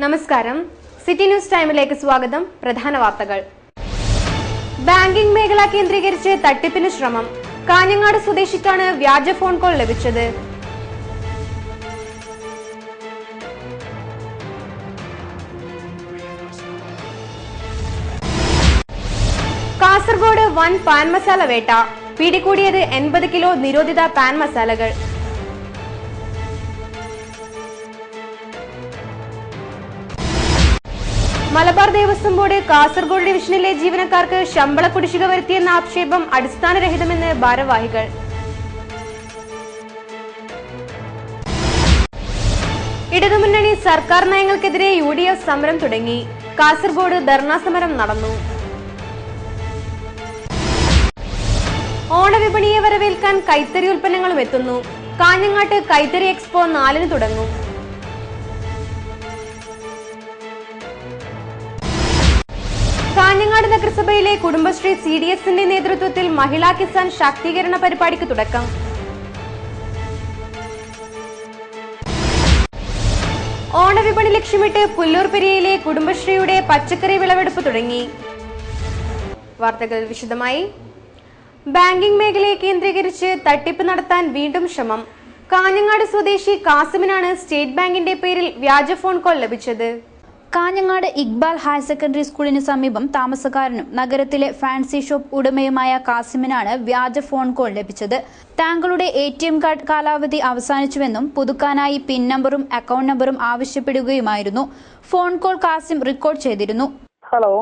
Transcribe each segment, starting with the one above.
നമസ്കാരം, city news ടൈമിലേക്ക് സ്വാഗതം. പ്രധാന വാർത്തകൾ. ബാങ്കിംഗ് മേഖല കേന്ദ്രീകരിച്ച് തട്ടിപ്പിന് ശ്രമം. കാഞ്ഞങ്ങാട് സ്വദേശിക്കാണ് വ്യാജ ഫോൺ കോൾ ലഭിച്ചത്. കാസർഗോഡ് വൻ പാൻ മസാല വേട്ട. പിടികൂടിയത് 80 കിലോ നിരോധിത പാൻ മസാലകൾ. മലബാർ ദേവസ്വം ബോർഡ് കാസർഗോഡ് ഡിവിഷനിലെ ജീവനക്കാർക്ക് ശമ്പള കുടിശ്ശിക വരുത്തിയെന്ന ആക്ഷേപം അടിസ്ഥാനരഹിതമെന്ന് ഭാരവാഹികൾ. ഇടതുമുന്നണി സർക്കാർ നയങ്ങൾക്കെതിരെ UDF സമരം തുടങ്ങി. കാസർഗോഡ് ധർണാ സമരം നടന്നു. ഓണവിപണിയെ വരവേൽക്കാൻ കൈത്തറി ഉൽപ്പന്നങ്ങളും എത്തുന്നു. കാഞ്ഞങ്ങാട്ട് കൈത്തറി എക്സ്പോ 4-ന് തുടങ്ങും. കാഞ്ഞങ്ങാട് നഗരസഭയിലെ കുടുംബശ്രീ CDSന്റെ നേതൃത്വത്തിൽ മഹിളാ കിസാൻ ശാക്തീകരണ പരിപാടിക്ക് തുടക്കം. ഓണവിപണി ലക്ഷ്യമിട്ട് പുല്ലൂർ പെരിയയിലെ കുടുംബശ്രീയുടെ പച്ചക്കറി വിളവെടുപ്പ് തുടങ്ങി. വാർത്തകൾ വിശദമായി. ബാങ്കിംഗ് മേഖലയെ കേന്ദ്രീകരിച്ച് തട്ടിപ്പ് നടത്താൻ വീണ്ടും ശ്രമം. കാഞ്ഞങ്ങാട് സ്വദേശി കാസിമിനാണ് സ്റ്റേറ്റ് ബാങ്കിന്റെ പേരിൽ വ്യാജ ഫോൺ കോൾ ലഭിച്ചത്. കാഞ്ഞങ്ങാട് ഇക്ബാൽ ഹയർ സെക്കൻഡറി സ്കൂളിന് സമീപം താമസക്കാരനും നഗരത്തിലെ ഫാൻസി ഷോപ്പ് ഉടമയുമായ കാസിമിനാണ് വ്യാജ ഫോൺ കോൾ ലഭിച്ചത്. താങ്കളുടെ ATM കാർഡ് കാലാവധി അവസാനിച്ചുവെന്നും പുതുക്കാനായി പിൻ നമ്പറും അക്കൗണ്ട് നമ്പറും ആവശ്യപ്പെടുകയുമായിരുന്നു. ഫോൺ കോൾ കാസിം റെക്കോർഡ് ചെയ്തിരുന്നു. Hello.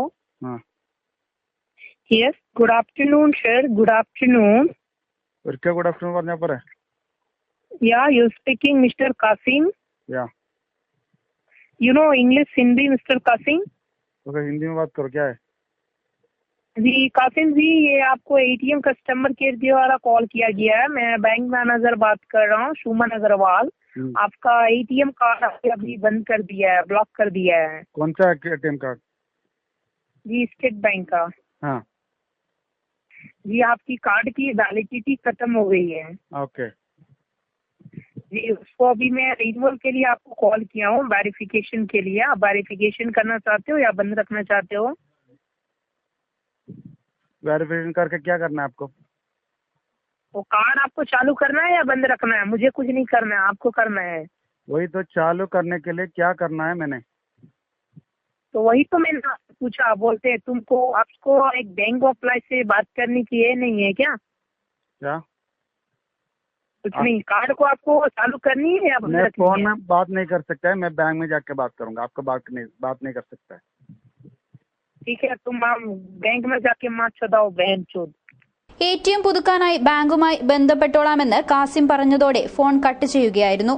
Yes, good afternoon sir. Good afternoon. ഒരിക്കൽ ഗുഡ് ആഫ്റ്റർനൂൺ പറഞ്ഞാ പോരെ? Yeah, you speaking mister Kasim? Yeah you know English Hindi mister Kasim? Okay, Hindi में बात करो, क्या है? जी कासिम जी, ये आपको ATM कस्टमर केयर द्वारा कॉल किया गया है. मैं बैंक मैनेजर बात कर रहा हूँ, सुमन अग्रवाल. आपका ATM कार्ड अभी बंद कर दिया है, ब्लॉक कर दिया है. कौन सा ATM कार्ड? जी स्टेट बैंक का. हाँ जी, आपकी कार्ड की वैलिडिटी खत्म हो गई है. ओके जी, उसको अभी मैं रिन्यूअल के लिए आपको कॉल किया हूँ, वेरिफिकेशन के लिए. आप वेरिफिकेशन करना चाहते हो या बंद रखना चाहते हो? वेरिफिकेशन करके क्या करना है आपको? वो कार्ड आपको चालू करना है या बंद रखना है? मुझे कुछ नहीं करना है, आपको करना है. वही तो, चालू करने के लिए क्या करना है मैंने? तो वही तो मैंने आपसे पूछा. बोलते हैं तुमको, आपको एक बैंक ऑफ लाइफ से बात करने की ये नहीं है क्या? क्या? कुछ नहीं. कार्ड को आपको चालू करनी है या बंद मैं रखनी फोन है? में बात नहीं कर सकता है, मैं बैंक में जाके बात करूंगा. आपको बात नहीं कर सकता है. ठीक है, तुम आप बैंक में जाके मार चदाओ बहन चोद. ATM പുതുക്കാനായി ബാങ്കുമായി ബന്ധപ്പെട്ടോളാമെന്ന് കാസിം പറഞ്ഞതോടെ ഫോൺ കട്ട് ചെയ്യുകയായിരുന്നു.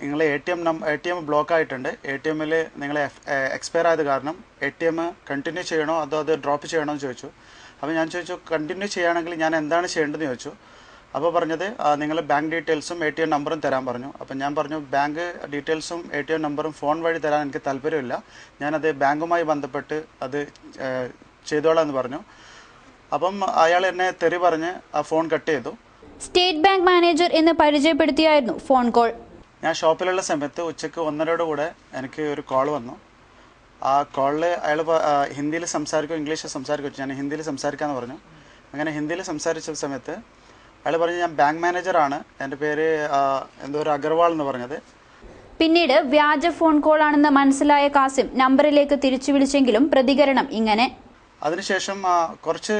നിങ്ങൾ ATM ബ്ലോക്ക് ആയിട്ടുണ്ട്. ATMൽ നിങ്ങൾ എക്സ്പയർ ആയത് കാരണം ATM കണ്ടിന്യൂ ചെയ്യണോ അതോ അത് ഡ്രോപ്പ് ചെയ്യണോ എന്ന് ചോദിച്ചു. അപ്പോൾ ഞാൻ ചോദിച്ചു, കണ്ടിന്യൂ ചെയ്യുകയാണെങ്കിൽ ഞാൻ എന്താണ് ചെയ്യേണ്ടതെന്ന് ചോദിച്ചു. അപ്പോൾ പറഞ്ഞത് നിങ്ങൾ ബാങ്ക് ഡീറ്റെയിൽസും ATM നമ്പറും തരാൻ പറഞ്ഞു. അപ്പം ഞാൻ പറഞ്ഞു, ബാങ്ക് ഡീറ്റെയിൽസും ATM നമ്പറും ഫോൺ വഴി തരാൻ എനിക്ക് താല്പര്യമില്ല, ഞാനത് ബാങ്കുമായി ബന്ധപ്പെട്ട് അത് ചെയ്തോളാം എന്ന് പറഞ്ഞു. അപ്പം അയാൾ എന്നെ തെറി പറഞ്ഞ് ആ ഫോൺ കട്ട് ചെയ്തു. സ്റ്റേറ്റ് ബാങ്ക് മാനേജർ എന്ന് പരിചയപ്പെടുത്തിയായിരുന്നു ഫോൺ കോൾ. ഞാൻ ഷോപ്പിലുള്ള സമയത്ത് ഉച്ചയ്ക്ക് 1:30 കൂടെ എനിക്ക് ഒരു കോൾ വന്നു. ആ കോളിൽ അയാൾ ഹിന്ദിയിൽ സംസാരിക്കും, ഇംഗ്ലീഷിൽ സംസാരിക്കും. ഞാൻ ഹിന്ദിയിൽ സംസാരിക്കാമെന്ന് പറഞ്ഞു. അങ്ങനെ ഹിന്ദിയിൽ സംസാരിച്ച സമയത്ത് അയാൾ പറഞ്ഞു, ഞാൻ ബാങ്ക് മാനേജറാണ്, എൻ്റെ പേര് എന്തോ ഒരു അഗർവാൾ എന്ന് പറഞ്ഞത്. പിന്നീട് വ്യാജ ഫോൺ കോൾ ആണെന്ന് മനസ്സിലായ കാസിം നമ്പറിലേക്ക് തിരിച്ചു വിളിച്ചെങ്കിലും പ്രതികരണം ഇങ്ങനെ. അതിനുശേഷം കുറച്ച്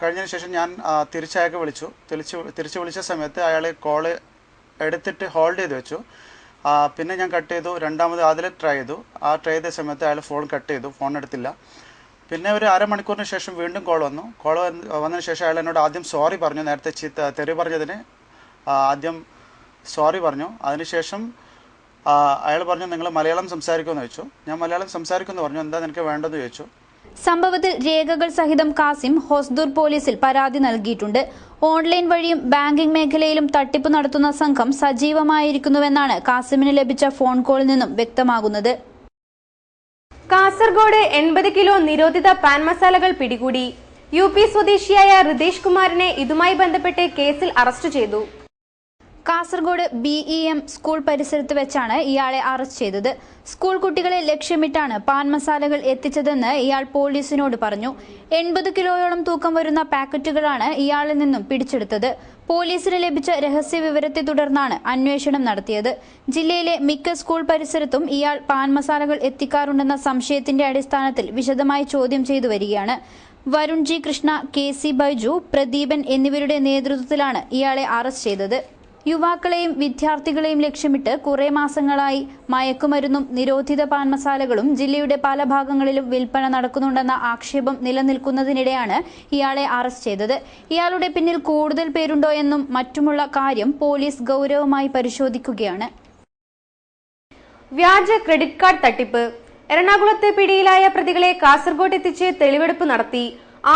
കഴിഞ്ഞതിന് ശേഷം ഞാൻ തിരിച്ചയാൾക്ക് വിളിച്ചു. തിരിച്ചു വിളിച്ച സമയത്ത് അയാൾ കോള് എടുത്തിട്ട് ഹോൾഡ് ചെയ്ത് വെച്ചു. പിന്നെ ഞാൻ കട്ട് ചെയ്തു. രണ്ടാമത് അതിൽ ട്രൈ ചെയ്തു. ട്രൈ ചെയ്ത സമയത്ത് അയാൾ ഫോൺ കട്ട് ചെയ്തു, ഫോൺ എടുത്തില്ല. പിന്നെ ഒരു അരമണിക്കൂറിന് ശേഷം വീണ്ടും കോൾ വന്നു. കോൾ വന്നതിന് ശേഷം അയാൾ എന്നോട് ആദ്യം സോറി പറഞ്ഞു. നേരത്തെ തെറി പറഞ്ഞതിന് ആദ്യം സോറി പറഞ്ഞു. അതിനുശേഷം അയാൾ പറഞ്ഞു, നിങ്ങൾ മലയാളം സംസാരിക്കുമെന്ന് ചോദിച്ചു. ഞാൻ മലയാളം സംസാരിക്കുമെന്ന് പറഞ്ഞു. എന്താ നിനക്ക് വേണ്ടതെന്ന് ചോദിച്ചു. സംഭവത്തിൽ രേഖകൾ സഹിതം കാസിം ഹൊസ്ദൂർ പോലീസിൽ പരാതി നൽകിയിട്ടുണ്ട്. ഓൺലൈൻ വഴിയും ബാങ്കിംഗ് മേഖലയിലും തട്ടിപ്പ് നടത്തുന്ന സംഘം സജീവമായിരിക്കുന്നുവെന്നാണ് കാസിമിന് ലഭിച്ച ഫോൺ കോളിൽ നിന്നും വ്യക്തമാകുന്നത്. കാസർഗോഡ് 80 കിലോ നിരോധിത പാൻ മസാലകൾ പിടികൂടി. UP സ്വദേശിയായ റിതേഷ് കുമാറിനെ ഇതുമായി ബന്ധപ്പെട്ട് കേസിൽ അറസ്റ്റ് ചെയ്തു. കാസർഗോഡ് BEM സ്കൂൾ പരിസരത്ത് വെച്ചാണ് ഇയാളെ അറസ്റ്റ് ചെയ്തത്. സ്കൂൾ കുട്ടികളെ ലക്ഷ്യമിട്ടാണ് പാൻ മസാലകൾ എത്തിച്ചതെന്ന് ഇയാൾ പോലീസിനോട് പറഞ്ഞു. 80 കിലോയോളം തൂക്കം വരുന്ന പാക്കറ്റുകളാണ് ഇയാളിൽ നിന്നും പിടിച്ചെടുത്തത്. പോലീസിന് ലഭിച്ച രഹസ്യ വിവരത്തെ തുടർന്നാണ് അന്വേഷണം നടത്തിയത്. ജില്ലയിലെ മിക്ക സ്കൂൾ പരിസരത്തും ഇയാൾ പാൻ മസാലകൾ എത്തിക്കാറുണ്ടെന്ന സംശയത്തിന്റെ അടിസ്ഥാനത്തിൽ വിശദമായി ചോദ്യം ചെയ്തു വരികയാണ്. വരുൺ G. കൃഷ്ണ, KC ബൈജു, പ്രദീപൻ എന്നിവരുടെ നേതൃത്വത്തിലാണ് ഇയാളെ അറസ്റ്റ് ചെയ്തത്. യുവാക്കളെയും വിദ്യാർത്ഥികളെയും ലക്ഷ്യമിട്ട് കുറെ മാസങ്ങളായി മയക്കുമരുന്നും നിരോധിത പാൻ മസാലകളും ജില്ലയുടെ പല ഭാഗങ്ങളിലും വിൽപ്പന നടക്കുന്നുണ്ടെന്ന ആക്ഷേപം നിലനിൽക്കുന്നതിനിടെയാണ് ഇയാളെ അറസ്റ്റ് ചെയ്തത്. ഇയാളുടെ പിന്നിൽ കൂടുതൽ പേരുണ്ടോ എന്നും മറ്റുമുള്ള കാര്യം പോലീസ് ഗൗരവമായി പരിശോധിക്കുകയാണ്. വ്യാജ ക്രെഡിറ്റ് കാർഡ് തട്ടിപ്പ്. എറണാകുളത്ത് പിടിയിലായ പ്രതികളെ കാസർഗോഡ് എത്തിച്ച് തെളിവെടുപ്പ് നടത്തി.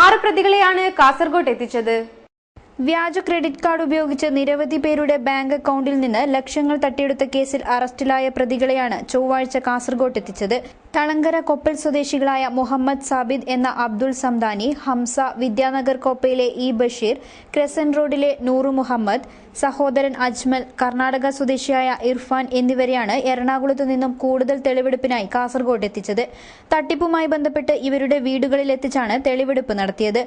6 പ്രതികളെയാണ് കാസർഗോഡ് എത്തിച്ചത്. വ്യാജ ക്രെഡിറ്റ് കാർഡ് ഉപയോഗിച്ച് നിരവധി പേരുടെ ബാങ്ക് അക്കൗണ്ടിൽ നിന്ന് ലക്ഷങ്ങൾ തട്ടിയെടുത്ത കേസിൽ അറസ്റ്റിലായ പ്രതികളെയാണ് ചൊവ്വാഴ്ച കാസർഗോഡ് എത്തിച്ചത്. തളങ്കര കൊപ്പൽ സ്വദേശികളായ മുഹമ്മദ് സാബിദ് എന്ന അബ്ദുൾ സംദാനി, ഹംസ, വിദ്യാനഗർ കോപ്പയിലെ ഇ ബഷീർ, ക്രസൻ റോഡിലെ നൂറു മുഹമ്മദ്, സഹോദരൻ അജ്മൽ, കർണാടക സ്വദേശിയായ ഇർഫാൻ എന്നിവരെയാണ് എറണാകുളത്തു നിന്നും കൂടുതൽ തെളിവെടുപ്പിനായി കാസർഗോഡ് എത്തിച്ചത്. തട്ടിപ്പുമായി ബന്ധപ്പെട്ട് ഇവരുടെ വീടുകളിൽ എത്തിച്ചാണ് തെളിവെടുപ്പ് നടത്തിയത്.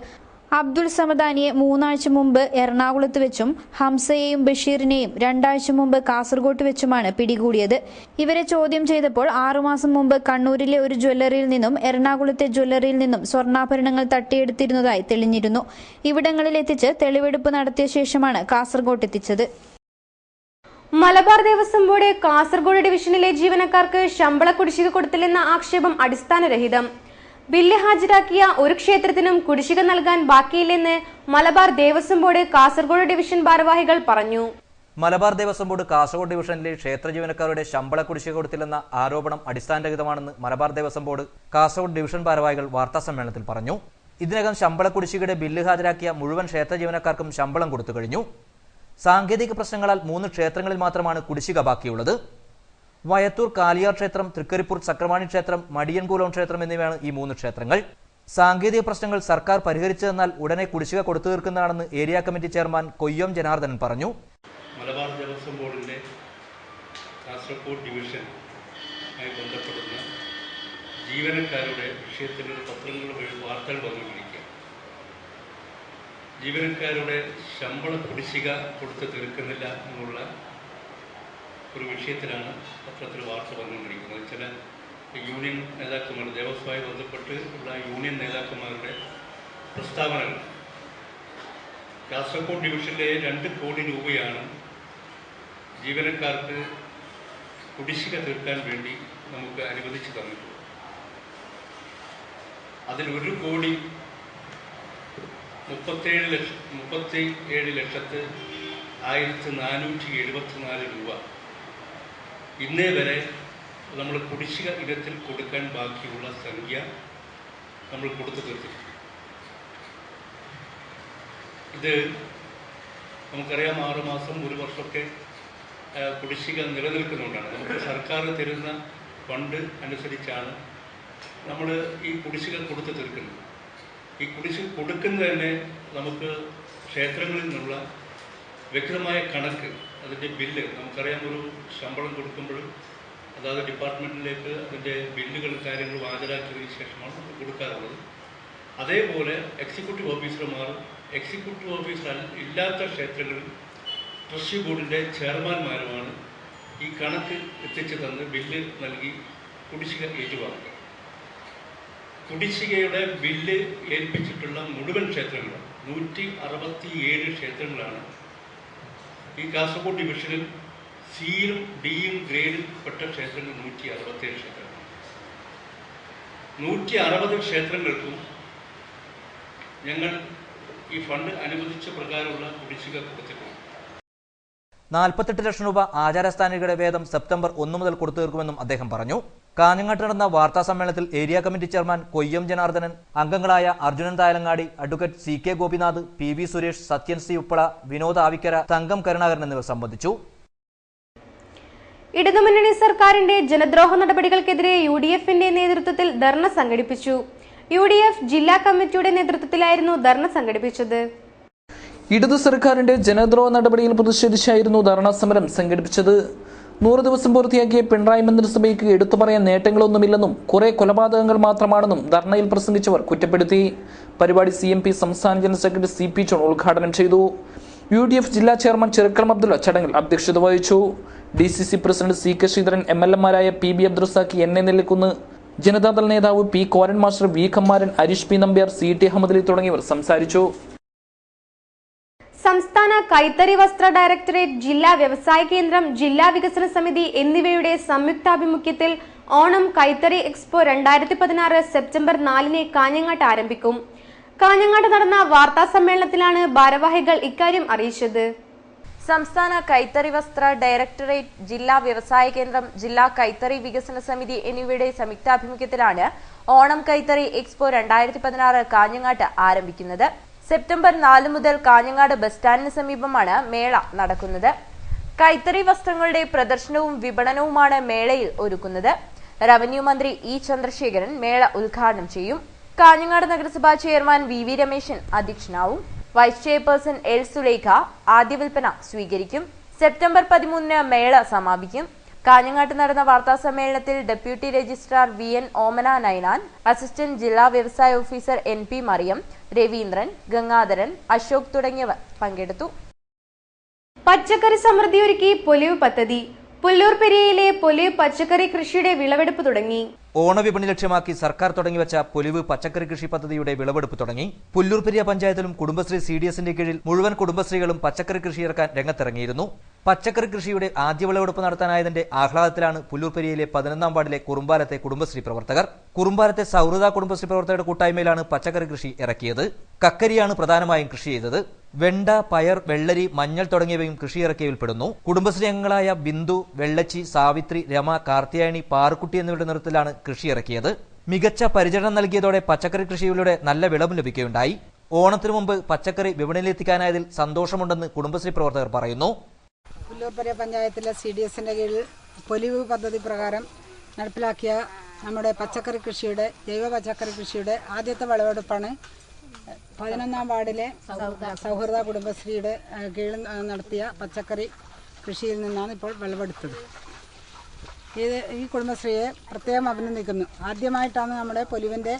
അബ്ദുൾ സമദാനിയെ 3 ആഴ്ച മുമ്പ് എറണാകുളത്ത് വെച്ചും ഹംസയെയും ബഷീറിനെയും 2 ആഴ്ച മുമ്പ് കാസർഗോഡ് വെച്ചുമാണ് പിടികൂടിയത്. ഇവരെ ചോദ്യം ചെയ്തപ്പോൾ 6 മാസം മുമ്പ് കണ്ണൂരിലെ ഒരു ജ്വല്ലറിയിൽ നിന്നും എറണാകുളത്തെ ജ്വല്ലറിയിൽ നിന്നും സ്വർണ്ണാഭരണങ്ങൾ തട്ടിയെടുത്തിരുന്നതായി തെളിഞ്ഞിരുന്നു. ഇവിടങ്ങളിൽ എത്തിച്ച് തെളിവെടുപ്പ് നടത്തിയ ശേഷമാണ് കാസർഗോഡ് എത്തിച്ചത്. മലബാർ ദേവസ്വം ബോർഡ് കാസർഗോഡ് ഡിവിഷനിലെ ജീവനക്കാർക്ക് ശമ്പള കുടിശ്ശിക കൊടുത്തില്ലെന്ന ആക്ഷേപം അടിസ്ഥാനരഹിതം. ബില്ല് ഹാജരാക്കിയ ഒരു ക്ഷേത്രത്തിനും കുടിശ്ശിക നൽകാൻ ബാക്കിയില്ലെന്ന് മലബാർ ദേവസ്വം ബോർഡ് കാസർഗോഡ് ഡിവിഷൻ ഭാരവാഹികൾ പറഞ്ഞു. മലബാർ ദേവസ്വം ബോർഡ് കാസർഗോഡ് ഡിവിഷനിലെ ക്ഷേത്ര ജീവനക്കാരുടെ ശമ്പള കുടിശ്ശിക കൊടുത്തില്ലെന്ന ആരോപണം അടിസ്ഥാനരഹിതമാണെന്ന് മലബാർ ദേവസ്വം ബോർഡ് കാസർഗോഡ് ഡിവിഷൻ ഭാരവാഹികൾ വാർത്താസമ്മേളനത്തിൽ പറഞ്ഞു. ഇതിനകം ശമ്പള കുടിശ്ശികയുടെ ബില്ല് ഹാജരാക്കിയ മുഴുവൻ ക്ഷേത്ര ജീവനക്കാർക്കും ശമ്പളം കൊടുത്തു കഴിഞ്ഞു. സാങ്കേതിക പ്രശ്നങ്ങളാൽ 3 ക്ഷേത്രങ്ങളിൽ മാത്രമാണ് കുടിശ്ശിക ബാക്കിയുള്ളത്. വയത്തൂർ കാലിയാർ ക്ഷേത്രം, തൃക്കരിപ്പൂർ ചക്രവാണി ക്ഷേത്രം, മടിയൻകൂലം ക്ഷേത്രം എന്നിവയാണ് ഈ 3 ക്ഷേത്രങ്ങൾ. സാങ്കേതിക പ്രശ്നങ്ങൾ സർക്കാർ പരിഹരിച്ചതെന്നാൽ ഉടനെ കുടിശ്ശിക കൊടുത്തു തീർക്കുന്നതാണെന്ന് area committee chairman Koyyam Janardhanan പറഞ്ഞു. മലബാർ ദേവസ്വം ബോർഡിന്റെ കാസർഗോഡ് ഡിവിഷനുമായി ബന്ധപ്പെടുന്ന ജീവനക്കാരുടെ വിഷയത്തിൽ പത്രങ്ങൾ വഴി വാർത്തകൾ വന്നുകൊണ്ടിരിക്കുക. ജീവനക്കാരുടെ ശമ്പള കുടിശ്ശിക കൊടുത്തു തീർക്കുന്നില്ല എന്നുള്ള ഒരു വിഷയത്തിലാണ് പത്രത്തിൽ വാർത്ത വന്നുകൊണ്ടിരിക്കുന്നത്. ചില യൂണിയൻ നേതാക്കന്മാർ, ദേവസ്വമായി ബന്ധപ്പെട്ട് ഉള്ള യൂണിയൻ നേതാക്കന്മാരുടെ പ്രസ്താവനകൾ. കാസർഗോഡ് ഡിവിഷനിലെ 2 കോടി രൂപയാണ് ജീവനക്കാർക്ക് കുടിശ്ശിക തീർക്കാൻ വേണ്ടി നമുക്ക് അനുവദിച്ചു തന്നിട്ടുള്ളത്. അതിൽ 1 കോടി 37,1474 രൂപ ഇന്നേ വരെ നമ്മൾ കുടിശ്ശിക ഇനത്തിൽ കൊടുക്കാൻ ബാക്കിയുള്ള സംഖ്യ നമ്മൾ കൊടുത്തു തീർത്തിട്ടുണ്ട്. ഇത് നമുക്കറിയാം, 6 മാസം 1 വർഷമൊക്കെ കുടിശ്ശിക നിലനിൽക്കുന്നുണ്ടാണ്. നമുക്ക് സർക്കാർ തരുന്ന ഫണ്ട് അനുസരിച്ചാണ് നമ്മൾ ഈ കുടിശ്ശിക കൊടുത്തു തീർക്കുന്നത്. ഈ കുടിശ്ശിക കൊടുക്കുന്നത് തന്നെ നമുക്ക് ക്ഷേത്രങ്ങളിൽ നിന്നുള്ള വ്യക്തമായ കണക്ക്, അതിൻ്റെ ബില്ല് നമുക്കറിയാം. ഒരു ശമ്പളം കൊടുക്കുമ്പോഴും അതായത് ഡിപ്പാർട്ട്മെൻറ്റിലേക്ക് അതിൻ്റെ ബില്ലുകളും കാര്യങ്ങളും ഹാജരാക്കിയതിന് ശേഷമാണ് നമുക്ക് കൊടുക്കാറുള്ളത്. അതേപോലെ എക്സിക്യൂട്ടീവ് ഓഫീസർമാരും എക്സിക്യൂട്ടീവ് ഓഫീസർ ഇല്ലാത്ത ക്ഷേത്രങ്ങളിൽ ട്രസ്റ്റി ബോർഡിൻ്റെ ചെയർമാൻമാരുമാണ് ഈ കണക്ക് എത്തിച്ചു തന്ന് ബില്ല് നൽകി കുടിശ്ശിക ഏറ്റുവാങ്ങുക. കുടിശ്ശികയുടെ ബില്ല് ഏൽപ്പിച്ചിട്ടുള്ള മുഴുവൻ ക്ഷേത്രങ്ങളും 167 ക്ഷേത്രങ്ങളാണ്. ഈ കാസർഗോഡ് ഡിവിഷനിൽ സിയും ഡിയും ഗ്രേഡിൽ പെട്ട ക്ഷേത്രങ്ങൾ 167 ക്ഷേത്രങ്ങൾ. 160 ക്ഷേത്രങ്ങൾക്കും ഞങ്ങൾ ഈ ഫണ്ട് അനുവദിച്ച പ്രകാരമുള്ള കുടിശ്ശിക കൊടുത്തിട്ടുണ്ട്. 48 ലക്ഷം രൂപ ആചാരസ്ഥാനികളുടെ വേതനം സെപ്റ്റംബർ 1 മുതൽ കൊടുത്തു തീർക്കുമെന്നും അദ്ദേഹം പറഞ്ഞു. കാഞ്ഞങ്ങാട്ട് നടന്ന വാർത്താ സമ്മേളനത്തിൽ area committee chairman Koyyam Janardhanan, അംഗങ്ങളായ Arjunan Thayalangadi, advocate CK Gopinath, PV Suresh, Sathyan C Uppala, Vinod Avikkara, Thankam Karunakaran എന്നിവർ സംബന്ധിച്ചു. ഇടതുമുന്നണി സർക്കാരിന്റെ ജനദ്രോഹ നടപടികൾക്കെതിരെ UDFന്റെ നേതൃത്വത്തിൽ ധർണ സംഘടിപ്പിച്ചു. UDF ജില്ലാ കമ്മിറ്റിയുടെ നേതൃത്വത്തിലായിരുന്നു ധർണ സംഘടിപ്പിച്ചത്. ഇടതു സർക്കാരിന്റെ ജനദ്രോഹ നടപടിയിൽ പ്രതിഷേധിച്ചായിരുന്നു ധർണാ സമരം സംഘടിപ്പിച്ചത്. 100 ദിവസം പൂർത്തിയാക്കിയ പിണറായി മന്ത്രിസഭയ്ക്ക് എടുത്തു പറയാൻ നേട്ടങ്ങളൊന്നുമില്ലെന്നും കുറെ കൊലപാതകങ്ങൾ മാത്രമാണെന്നും ധർണയിൽ പ്രസംഗിച്ചവർ കുറ്റപ്പെടുത്തി. പരിപാടി CMP സംസ്ഥാന ജനറൽ സെക്രട്ടറി CP ജോൺ ഉദ്ഘാടനം ചെയ്തു. UDF ജില്ലാ ചെയർമാൻ ചെറുക്കളം അബ്ദുള്ള ചടങ്ങിൽ അധ്യക്ഷത വഹിച്ചു. DCC പ്രസിഡന്റ് CK ശ്രീധരൻ, MLA-മാരായ PB അബ്ദുറസാഖ്, NA നെല്ലിക്കുന്ന്, ജനതാദൾ നേതാവ് P Koran master, V Kammaran, Areesh P Nambiar, CT Ahmed Ali തുടങ്ങിയവർ സംസാരിച്ചു. സംസ്ഥാന കൈത്തറി വസ്ത്ര ഡയറക്ടറേറ്റ്, ജില്ലാ വ്യവസായ കേന്ദ്രം, ജില്ലാ വികസന സമിതി എന്നിവയുടെ സംയുക്താഭിമുഖ്യത്തിൽ ഓണം കൈത്തറി എക്സ്പോ 2016 സെപ്റ്റംബർ 4 കാഞ്ഞങ്ങാട്ട് ആരംഭിക്കും. കാഞ്ഞങ്ങാട്ട് നടന്ന വാർത്താ സമ്മേളനത്തിലാണ് ഭാരവാഹികൾ ഇക്കാര്യം അറിയിച്ചത്. സംസ്ഥാന കൈത്തറി വസ്ത്ര ഡയറക്ടറേറ്റ്, ജില്ലാ വ്യവസായ കേന്ദ്രം, ജില്ലാ കൈത്തറി വികസന സമിതി എന്നിവയുടെ സംയുക്താഭിമുഖ്യത്തിലാണ് ഓണം കൈത്തറി എക്സ്പോ 2016 കാഞ്ഞങ്ങാട്ട് ആരംഭിക്കുന്നത്. സെപ്റ്റംബർ 4 മുതൽ കാഞ്ഞങ്ങാട് ബസ് സ്റ്റാൻഡിന് സമീപമാണ് മേള നടക്കുന്നത്. കൈത്തറി വസ്ത്രങ്ങളുടെ പ്രദർശനവും വിപണനവുമാണ് മേളയിൽ ഒരുക്കുന്നത്. റവന്യൂ മന്ത്രി E ചന്ദ്രശേഖരൻ മേള ഉദ്ഘാടനം ചെയ്യും. കാഞ്ഞങ്ങാട് നഗരസഭാ ചെയർമാൻ VV രമേശൻ അധ്യക്ഷനാവും. വൈസ് ചെയർപേഴ്സൺ L സുലേഖ ആദ്യ വിൽപ്പന സ്വീകരിക്കും. സെപ്റ്റംബർ 13 മേള സമാപിക്കും. കാഞ്ഞങ്ങാട്ട് നടന്ന വാർത്താ സമ്മേളനത്തിൽ ഡെപ്യൂട്ടി രജിസ്ട്രാർ VN ഓമന നൈനാൻ, അസിസ്റ്റന്റ് ജില്ലാ വ്യവസായ ഓഫീസർ NP മറിയം, രവീന്ദ്രൻ, ഗംഗാധരൻ, അശോക് തുടങ്ങിയവർ പങ്കെടുത്തു. പച്ചക്കറി സമൃദ്ധിയൊരുക്കി പൊലിവ് പദ്ധതി. പുല്ലൂർ പെരിയയിലെ പൊലിവ് പച്ചക്കറി കൃഷിയുടെ വിളവെടുപ്പ് തുടങ്ങി. ഓണവിപണി ലക്ഷ്യമാക്കി സർക്കാർ തുടങ്ങിവെച്ച പൊലിവ് പച്ചക്കറി കൃഷി പദ്ധതിയുടെ വിളവെടുപ്പ് തുടങ്ങി. പുല്ലൂർ പെരിയ പഞ്ചായത്തിലും കുടുംബശ്രീ CDSന്റെ കീഴിൽ മുഴുവൻ കുടുംബശ്രീകളും പച്ചക്കറി കൃഷി ഇറക്കാൻ രംഗത്തിറങ്ങിയിരുന്നു. പച്ചക്കറി കൃഷിയുടെ ആദ്യ വിളവെടുപ്പ് നടത്താനായതിന്റെ ആഹ്ലാദത്തിലാണ് പുല്ലൂർ പെരിയയിലെ 11ാം വാർഡിലെ കുറുമ്പാലത്തെ കുടുംബശ്രീ പ്രവർത്തകർ. കുറുമ്പാലത്തെ സൗഹൃദ കുടുംബശ്രീ പ്രവർത്തകരുടെ കൂട്ടായ്മയിലാണ് പച്ചക്കറി കൃഷി ഇറക്കിയത്. കക്കരിയാണ് പ്രധാനമായും കൃഷി ചെയ്തത്. വെണ്ട, പയർ, വെള്ളരി, മഞ്ഞൾ തുടങ്ങിയവയും കൃഷിയിറക്കിയതിൽ പെടുന്നു. കുടുംബശ്രീ അംഗങ്ങളായ ബിന്ദു, വെള്ളച്ചി, സാവിത്രി, രമ, കാർത്തിയായനി, പാറുക്കുട്ടി എന്നിവരുടെ നേതൃത്വത്തിലാണ് കൃഷിയിറക്കിയത്. മികച്ച പരിചരണം നൽകിയതോടെ പച്ചക്കറി കൃഷിയിലൂടെ നല്ല വിളവും ലഭിക്കുകയുണ്ടായി. ഓണത്തിനു മുമ്പ് പച്ചക്കറി വിപണിയിലെത്തിക്കാനായതിൽ സന്തോഷമുണ്ടെന്ന് കുടുംബശ്രീ പ്രവർത്തകർ പറയുന്നു. പുല്ലൂർ പെരിയ പഞ്ചായത്തിലെ CDSന്റെ കീഴിൽ പൊലിവ് പദ്ധതി പ്രകാരം നടപ്പിലാക്കിയ നമ്മുടെ പച്ചക്കറി കൃഷിയുടെ, ജൈവ പച്ചക്കറി കൃഷിയുടെ ആദ്യത്തെ വിളവെടുപ്പാണ് 11ാം വാർഡിലെ സൗഹൃദ കുടുംബശ്രീയുടെ കീഴിൽ നടത്തിയ പച്ചക്കറി കൃഷിയിൽ നിന്നാണ് ഇപ്പോൾ വിളവെടുത്തത്. ഈ കുടുംബശ്രീയെ പ്രത്യേകം അഭിനന്ദിക്കുന്നു. ആദ്യമായിട്ടാണ് നമ്മുടെ പൊലിവിൻ്റെ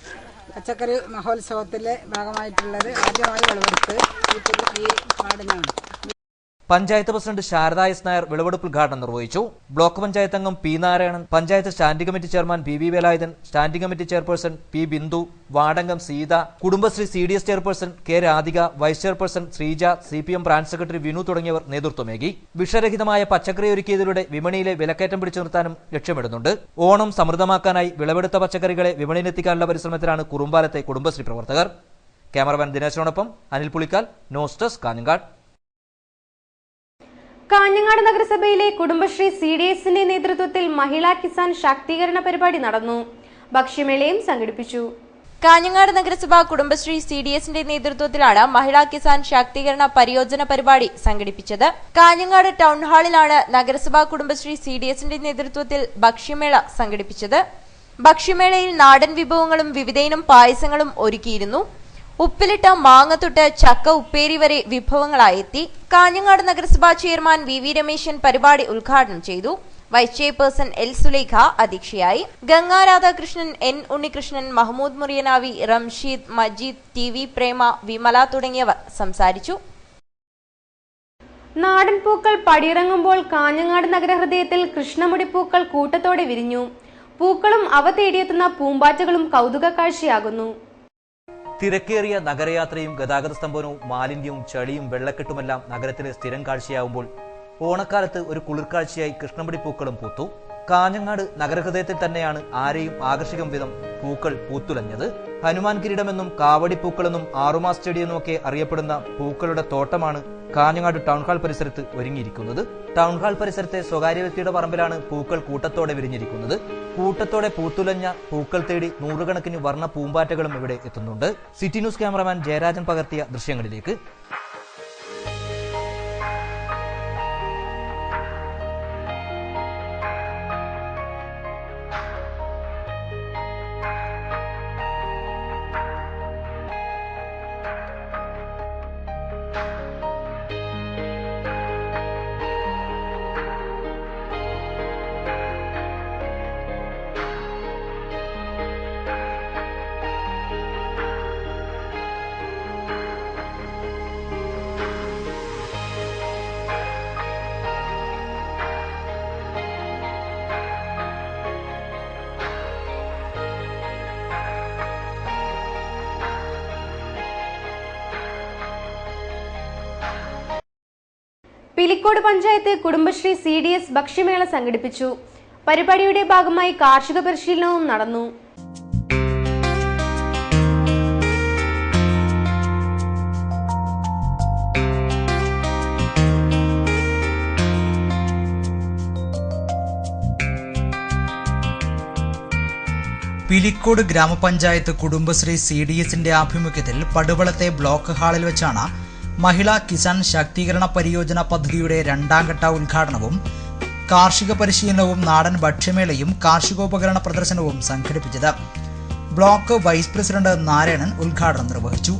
പച്ചക്കറി മഹോത്സവത്തിലെ ഭാഗമായിട്ടുള്ളത്. ആദ്യമായി വിളവെടുത്ത് ഈ വാർഡിനാണ്. പഞ്ചായത്ത് പ്രസിഡന്റ് ശാരദ S നായർ വിളവെടുപ്പ് ഉദ്ഘാടനം നിർവഹിച്ചു. ബ്ലോക്ക് പഞ്ചായത്ത് അംഗം P Narayanan, panchayat standing committee chairman PV Velayudhan, standing committee chairperson P Bindu, വാർഡംഗം Seetha, Kudumbashree CDS chairperson K Radhika, vice chairperson Sreeja, CPM branch secretary Vinu തുടങ്ങിയവർ നേതൃത്വമേകി. വിഷരഹിതമായ പച്ചക്കറി ഒരുക്കിയതിലൂടെ വിപണിയിലെ വിലക്കയറ്റം പിടിച്ചു നിർത്താനും ലക്ഷ്യമിടുന്നുണ്ട്. ഓണം സമൃദ്ധമാക്കാനായി വിളവെടുത്ത പച്ചക്കറികളെ വിപണിയിലെത്തിക്കാനുള്ള പരിശ്രമത്തിലാണ് കുറുമ്പാലത്തെ കുടുംബശ്രീ പ്രവർത്തകർ. ക്യാമറമാൻ ദിനേശനോടൊപ്പം അനിൽ പുളിക്കാൽ, ന്യൂസ് ഡെസ്ക്, കാഞ്ഞങ്ങാട്. കാഞ്ഞങ്ങാട് നഗരസഭയിലെ കുടുംബശ്രീ CDSന്റെ നേതൃത്വത്തിൽ മഹിളാ കിസാൻ ശാക്തീകരണ പരിപാടി നടന്നു. ഭക്ഷ്യമേളയും സംഘടിപ്പിച്ചു. കാഞ്ഞങ്ങാട് നഗരസഭ കുടുംബശ്രീ CDSന്റെ നേതൃത്വത്തിലാണ് മഹിളാ കിസാൻ ശാക്തീകരണ പരിയോജന പരിപാടി സംഘടിപ്പിച്ചത്. കാഞ്ഞങ്ങാട് ടൗൺ ഹാളിലാണ് നഗരസഭാ കുടുംബശ്രീ CDSന്റെ നേതൃത്വത്തിൽ ഭക്ഷ്യമേള സംഘടിപ്പിച്ചത്. ഭക്ഷ്യമേളയിൽ നാടൻ വിഭവങ്ങളും വിവിധയിനം പായസങ്ങളും ഒരുക്കിയിരുന്നു. ഉപ്പിലിട്ട മാങ്ങത്തൊട്ട് ചക്ക ഉപ്പേരി വരെ വിഭവങ്ങളായെത്തി. കാഞ്ഞങ്ങാട് നഗരസഭാ ചെയർമാൻ VV രമേശൻ പരിപാടി ഉദ്ഘാടനം ചെയ്തു. വൈസ് ചെയർപേഴ്സൺ L സുലേഖ അധ്യക്ഷയായി. ഗംഗാ രാധാകൃഷ്ണൻ, N ഉണ്ണികൃഷ്ണൻ, മഹ്മൂദ് മുറിയനാവി, റംഷീദ്, മജീദ്, TV പ്രേമ, വിമല തുടങ്ങിയവർ സംസാരിച്ചു. നാടൻ പൂക്കൾ പടിയിറങ്ങുമ്പോൾ കാഞ്ഞങ്ങാട് നഗരഹൃദയത്തിൽ കൃഷ്ണമുടിപ്പൂക്കൾ കൂട്ടത്തോടെ വിരിഞ്ഞു. പൂക്കളും അവ തേടിയെത്തുന്ന പൂമ്പാറ്റകളും കൗതുക കാഴ്ചയാകുന്നു. തിരക്കേറിയ നഗരയാത്രയും ഗതാഗത സ്തംഭനവും മാലിന്യവും ചളിയും വെള്ളക്കെട്ടുമെല്ലാം നഗരത്തിലെ സ്ഥിരം കാഴ്ചയാവുമ്പോൾ ഓണക്കാലത്ത് ഒരു കുളിർക്കാഴ്ചയായി കൃഷ്ണമുടി പൂക്കളും പൂത്തു. കാഞ്ഞങ്ങാട് നഗരഹൃദയത്തിൽ തന്നെയാണ് ആരെയും ആകർഷിക്കും വിധം പൂക്കൾ പൂത്തുലഞ്ഞത്. ഹനുമാൻ കിരീടമെന്നും കാവടിപ്പൂക്കളെന്നും ആറുമാസ് ചെടിയെന്നുമൊക്കെ അറിയപ്പെടുന്ന പൂക്കളുടെ തോട്ടമാണ് കാഞ്ഞങ്ങാട് ടൗൺ ഹാൾ പരിസരത്ത് ഒരുങ്ങിയിരിക്കുന്നത്. ടൗൺ ഹാൾ പരിസരത്തെ സ്വകാര്യ വ്യക്തിയുടെ പറമ്പിലാണ് പൂക്കൾ കൂട്ടത്തോടെ വിരിഞ്ഞിരിക്കുന്നത്. കൂട്ടത്തോടെ പൂത്തുലഞ്ഞ പൂക്കൾ തേടി നൂറുകണക്കിന് വർണ്ണ പൂമ്പാറ്റകളും ഇവിടെ എത്തുന്നുണ്ട്. സിറ്റി ന്യൂസ് ക്യാമറമാൻ ജയരാജൻ പകർത്തിയ ദൃശ്യങ്ങളിലേക്ക്. പിലിക്കോട് പഞ്ചായത്ത് കുടുംബശ്രീ CDS ഭക്ഷ്യമേള സംഘടിപ്പിച്ചു. പരിപാടിയുടെ ഭാഗമായി കാർഷിക പരിശീലനവും നടന്നു. പിലിക്കോട് ഗ്രാമപഞ്ചായത്ത് കുടുംബശ്രീ CDSന്റെ ആഭിമുഖ്യത്തിൽ പടുവളത്തെ ബ്ലോക്ക് ഹാളിൽ വെച്ചാണ് മഹിളാ കിസാൻ ശാക്തീകരണ പരിയോജന പദ്ധതിയുടെ 2ാം ഘട്ട ഉദ്ഘാടനവും കാർഷിക പരിശീലനവും നാടൻ ഭക്ഷ്യമേളയും കാർഷികോപകരണ പ്രദർശനവും സംഘടിപ്പിച്ചത്. ബ്ലോക്ക് വൈസ് പ്രസിഡന്റ് നാരായണൻ ഉദ്ഘാടനം നിർവഹിച്ചു.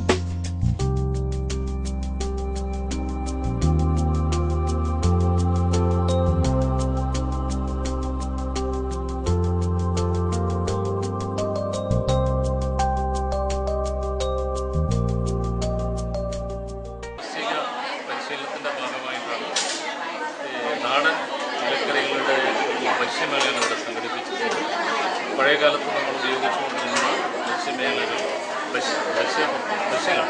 പഴയകാലത്ത് നമ്മൾ ഉപയോഗിച്ചുകൊണ്ടിരുന്ന ഭക്ഷ്യമേളകൾ ഭക്ഷ്യങ്ങൾ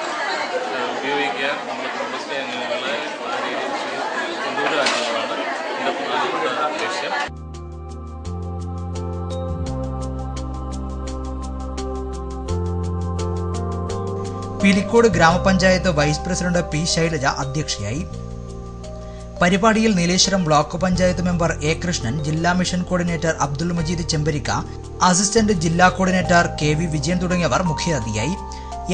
ഉപയോഗിക്കാൻ നമ്മൾ കുടുംബശ്രീ അംഗങ്ങളെ ആ രീതിയിൽ കൊണ്ടുവരിക എന്നുള്ളതാണ് ഇതിൻ്റെ പ്രധാനപ്പെട്ട ലക്ഷ്യം. പിലിക്കോട് ഗ്രാമപഞ്ചായത്ത് വൈസ് പ്രസിഡന്റ് P. ശൈലജ അധ്യക്ഷയായി. പരിപാടിയിൽ Nileshwaram block panchayat member A. Krishnan, ജില്ലാ mission coordinator Abdul Majeed Chembarikka, assistant ജില്ലാ കോർഡിനേറ്റർ KV വിജയൻ തുടങ്ങിയവർ മുഖ്യാതിഥിയായി.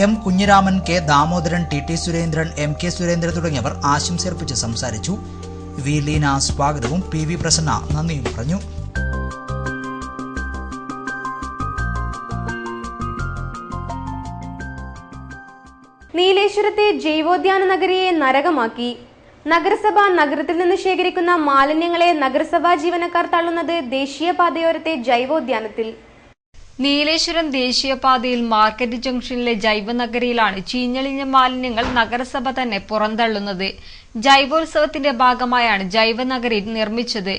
M. Kunhiraman, K. Damodaran, TT Surendran, MK Surendran തുടങ്ങിയവർ ആശംസയർപ്പിച്ച് സംസാരിച്ചു. V. ലീന സ്വാഗതവും PV പ്രസന്ന നന്ദിയും പറഞ്ഞു. നീലേശ്വരത്തെ ജൈവോദ്യാന നഗരിയെ നരകമാക്കി. നഗരസഭ നഗരത്തിൽ നിന്ന് ശേഖരിക്കുന്ന മാലിന്യങ്ങളെ നഗരസഭാ ജീവനക്കാർ തള്ളുന്നത് ദേശീയപാതയോരത്തെ ജൈവോദ്യാനത്തിൽ. നീലേശ്വരം ദേശീയപാതയിൽ മാർക്കറ്റ് ജംഗ്ഷനിലെ ജൈവനഗരിയിലാണ് ചീഞ്ഞളിഞ്ഞ മാലിന്യങ്ങൾ നഗരസഭ തന്നെ പുറന്തള്ളുന്നത്. ജൈവോത്സവത്തിന്റെ ഭാഗമായാണ് ജൈവനഗരി നിർമ്മിച്ചത്.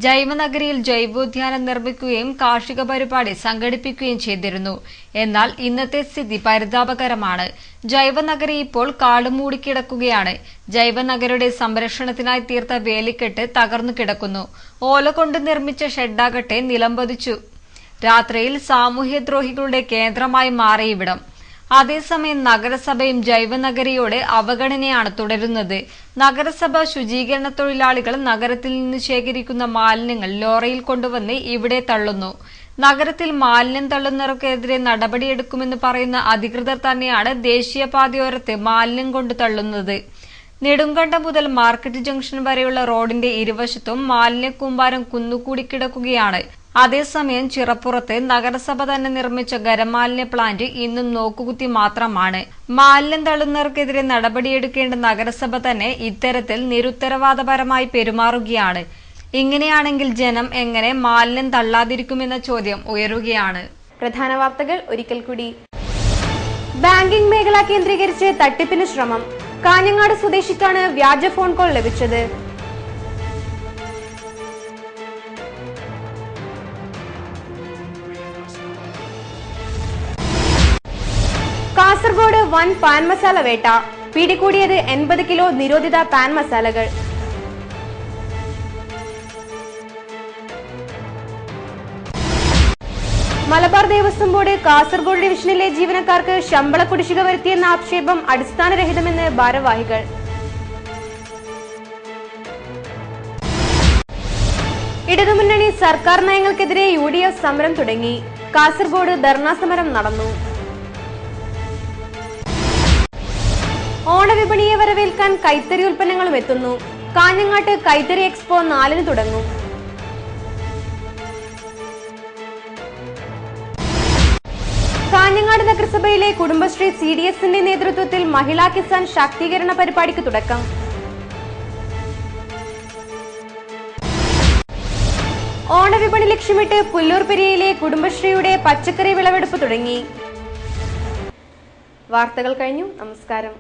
ജൈവനഗരിയിൽ ജൈവോദ്യാനം നിർമ്മിക്കുകയും കാർഷിക പരിപാടി സംഘടിപ്പിക്കുകയും ചെയ്തിരുന്നു. എന്നാൽ ഇന്നത്തെ സ്ഥിതി പരിതാപകരമാണ്. ജൈവനഗരി ഇപ്പോൾ കാടുമൂടിക്കിടക്കുകയാണ്. ജൈവനഗരിയുടെ സംരക്ഷണത്തിനായി തീർത്ത വേലിക്കെട്ട് തകർന്നു കിടക്കുന്നു. ഓല കൊണ്ട് നിർമ്മിച്ച ഷെഡാകട്ടെ നിലംപതിച്ചു. രാത്രിയിൽ സാമൂഹ്യദ്രോഹികളുടെ കേന്ദ്രമായി മാറിയിവിടം. അതേസമയം നഗരസഭയും ജൈവനഗരിയോടെ അവഗണനയാണ് തുടരുന്നത്. നഗരസഭ ശുചീകരണ തൊഴിലാളികൾ നഗരത്തിൽ നിന്ന് ശേഖരിക്കുന്ന മാലിന്യങ്ങൾ ലോറിയിൽ കൊണ്ടുവന്ന് ഇവിടെ തള്ളുന്നു. നഗരത്തിൽ മാലിന്യം തള്ളുന്നവർക്കെതിരെ നടപടിയെടുക്കുമെന്ന് പറയുന്ന അധികൃതർ തന്നെയാണ് ദേശീയപാതയോരത്ത് മാലിന്യം കൊണ്ടു തള്ളുന്നത്. നെടുങ്കണ്ടം മുതൽ മാർക്കറ്റ് ജംഗ്ഷൻ വരെയുള്ള റോഡിന്റെ ഇരുവശത്തും മാലിന്യക്കൂമ്പാരം കുന്നുകൂടി കിടക്കുകയാണ്. അതേസമയം ചിറപ്പുറത്ത് നഗരസഭ തന്നെ നിർമ്മിച്ച ഖരമാലിന്യ പ്ലാന്റ് ഇന്നും നോക്കുകുത്തി മാത്രമാണ്. മാലിന്യം തള്ളുന്നവർക്കെതിരെ നടപടിയെടുക്കേണ്ട നഗരസഭ തന്നെ ഇത്തരത്തിൽ നിരുത്തരവാദപരമായി പെരുമാറുകയാണ്. ഇങ്ങനെയാണെങ്കിൽ ജനം എങ്ങനെ മാലിന്യം തള്ളാതിരിക്കുമെന്ന ചോദ്യം ഉയരുകയാണ്. പ്രധാന വാർത്തകൾ ഒരിക്കൽ കൂടി. ബാങ്കിംഗ് മേഖല കേന്ദ്രീകരിച്ച് തട്ടിപ്പിന് ശ്രമം. കാഞ്ഞങ്ങാട് സ്വദേശിക്കാണ് വ്യാജ ഫോൺ കോൾ ലഭിച്ചത്. കാസർഗോഡ് വൻ പാൻ മസാല വേട്ട. പിടികൂടിയത് 80 കിലോ നിരോധിത പാൻ മസാലകൾ. മലബാർ ദേവസ്വം ബോർഡ് കാസർഗോഡ് ഡിവിഷനിലെ ജീവനക്കാർക്ക് ശമ്പള കുടിശ്ശിക വരുത്തിയെന്ന ആക്ഷേപം അടിസ്ഥാനരഹിതമെന്ന് ഭാരവാഹികൾ. ഇടതുമുന്നണി സർക്കാർ നയങ്ങൾക്കെതിരെ UDF സമരം തുടങ്ങി. കാസർഗോഡ് ധർണാ സമരം നടന്നു. ഓണവിപണിയെ വരവേൽക്കാൻ കൈത്തറി ഉൽപ്പന്നങ്ങളും എത്തുന്നു. കാഞ്ഞങ്ങാട്ട് കൈത്തറി എക്സ്പോ 4-ന് തുടങ്ങും. കാഞ്ഞങ്ങാട് നഗരസഭയിലെ കുടുംബശ്രീ CDSന്റെ നേതൃത്വത്തിൽ മഹിളാ കിസാൻ ശാക്തീകരണ പരിപാടിക്ക് തുടക്കം. ഓണവിപണി ലക്ഷ്യമിട്ട് പുല്ലൂർ പെരിയയിലെ കുടുംബശ്രീയുടെ പച്ചക്കറി വിളവെടുപ്പ് തുടങ്ങി. വാർത്തകൾ കഴിഞ്ഞു. നമസ്കാരം.